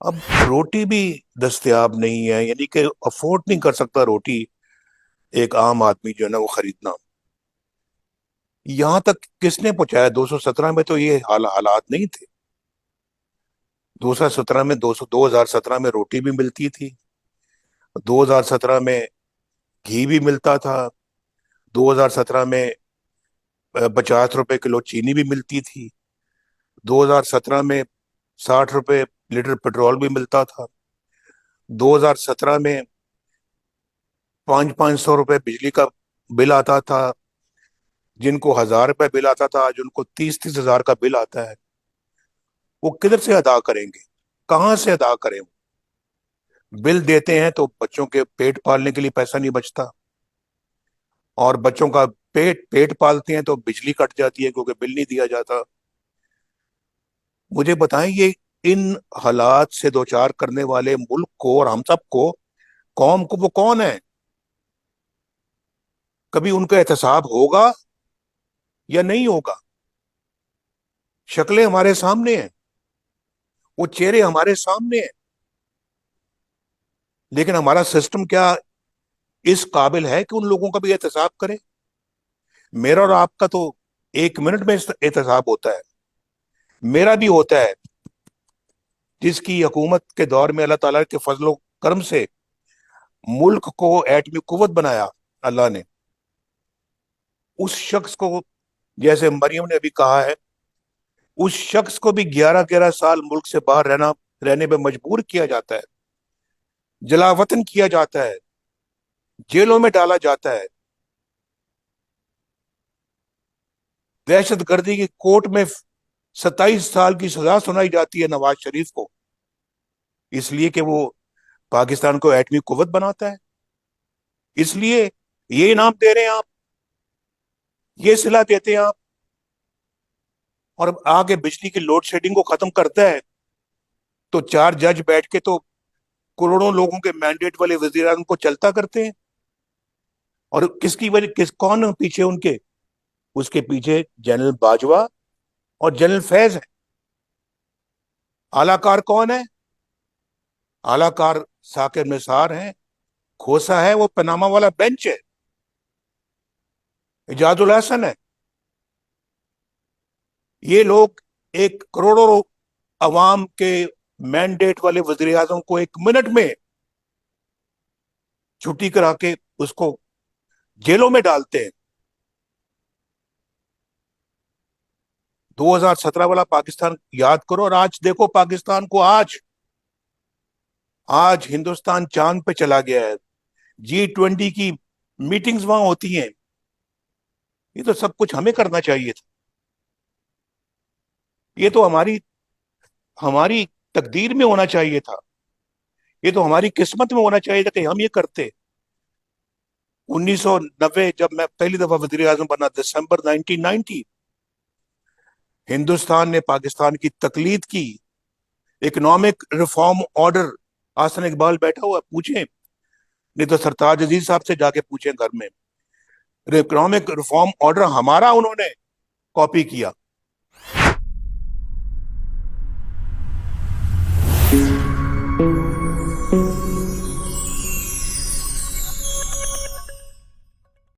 اب روٹی بھی دستیاب نہیں ہے، یعنی کہ افورڈ نہیں کر سکتا روٹی ایک عام آدمی جو ہے نا وہ خریدنا. یہاں تک کس نے پہنچایا؟ 217 میں تو یہ حالات نہیں تھے. 2017 میں 2017 میں روٹی بھی ملتی تھی. 2017 میں گھی بھی ملتا تھا. 2017 میں 50 روپے کلو چینی بھی ملتی تھی. 2017 میں 60 روپے لیٹر پیٹرول بھی ملتا تھا. 2017 میں 500 500 روپے بجلی کا بل آتا تھا. جن کو 1000 روپے بل آتا تھا آج ان کو 30 30 ہزار کا بل آتا ہے. وہ کدھر سے ادا کریں گے؟ کہاں سے ادا کریں؟ بل دیتے ہیں تو بچوں کے پیٹ پالنے کے لیے پیسہ نہیں بچتا، اور بچوں کا پیٹ پیٹ پالتے ہیں تو بجلی کٹ جاتی ہے کیونکہ بل نہیں دیا جاتا. مجھے بتائیں، یہ ان حالات سے دوچار کرنے والے ملک کو اور ہم سب کو، قوم کو، وہ کون ہے؟ کبھی ان کا احتساب ہوگا یا نہیں ہوگا؟ شکلیں ہمارے سامنے ہیں، وہ چہرے ہمارے سامنے ہیں، لیکن ہمارا سسٹم کیا اس قابل ہے کہ ان لوگوں کا بھی احتساب کرے؟ میرا اور آپ کا تو 1 منٹ میں احتساب ہوتا ہے. میرا بھی ہوتا ہے. جس کی حکومت کے دور میں اللہ تعالیٰ کے فضل و کرم سے ملک کو ایٹمی قوت بنایا اللہ نے، اس شخص کو، جیسے مریم نے ابھی کہا ہے، اس شخص کو بھی 11 11 سال ملک سے باہر رہنے پہ مجبور کیا جاتا ہے، جلا وطن کیا جاتا ہے، جیلوں میں ڈالا جاتا ہے. دہشت گردی کی کورٹ میں 27 سال کی سزا سنائی جاتی ہے نواز شریف کو، اس لیے کہ وہ پاکستان کو ایٹمی قوت بناتا ہے. اس لیے یہ انعام دے رہے ہیں آپ، یہ صلاح دیتے ہیں آپ. اور اب آگے بجلی کی لوڈ شیڈنگ کو ختم کرتا ہے تو 4 جج بیٹھ کے تو کروڑوں لوگوں کے مینڈیٹ والے وزیر اعظم کو چلتا کرتے ہیں. اور کس کی وجہ، کون پیچھے ان کے؟ اس کے پیچھے جنرل باجوہ اور جنرل فیض ہے. اعلی کار کون ہے؟ اعلی کار ثاقب نثار ہیں، کھوسا ہے، وہ پناما والا بینچ ہے، ایجاد الحسن ہے. یہ لوگ ایک کروڑوں عوام کے مینڈیٹ والے وزیر اعظم کو 1 منٹ میں چھٹی کرا کے اس کو جیلوں میں ڈالتے ہیں. 2017 والا پاکستان یاد کرو، اور آج دیکھو پاکستان کو. آج آج ہندوستان چاند پہ چلا گیا ہے. G20 کی میٹنگز وہاں ہوتی ہیں. یہ تو سب کچھ ہمیں کرنا چاہیے تھا. یہ تو ہماری ہماری تقدیر میں ہونا چاہیے تھا. یہ تو ہماری قسمت میں ہونا چاہیے تھا کہ ہم یہ کرتے. 1990 جب میں پہلی دفعہ وزیر اعظم بنا، دسمبر 1990، ہندوستان نے پاکستان کی تقلید کی. اکنامک ریفارم آرڈر، آسن اقبال بیٹھا ہوا، پوچھیں، نہیں تو سرتاج عزیز صاحب سے جا کے پوچھیں گھر میں. اکنامک ریفارم آرڈر ہمارا انہوں نے کاپی کیا.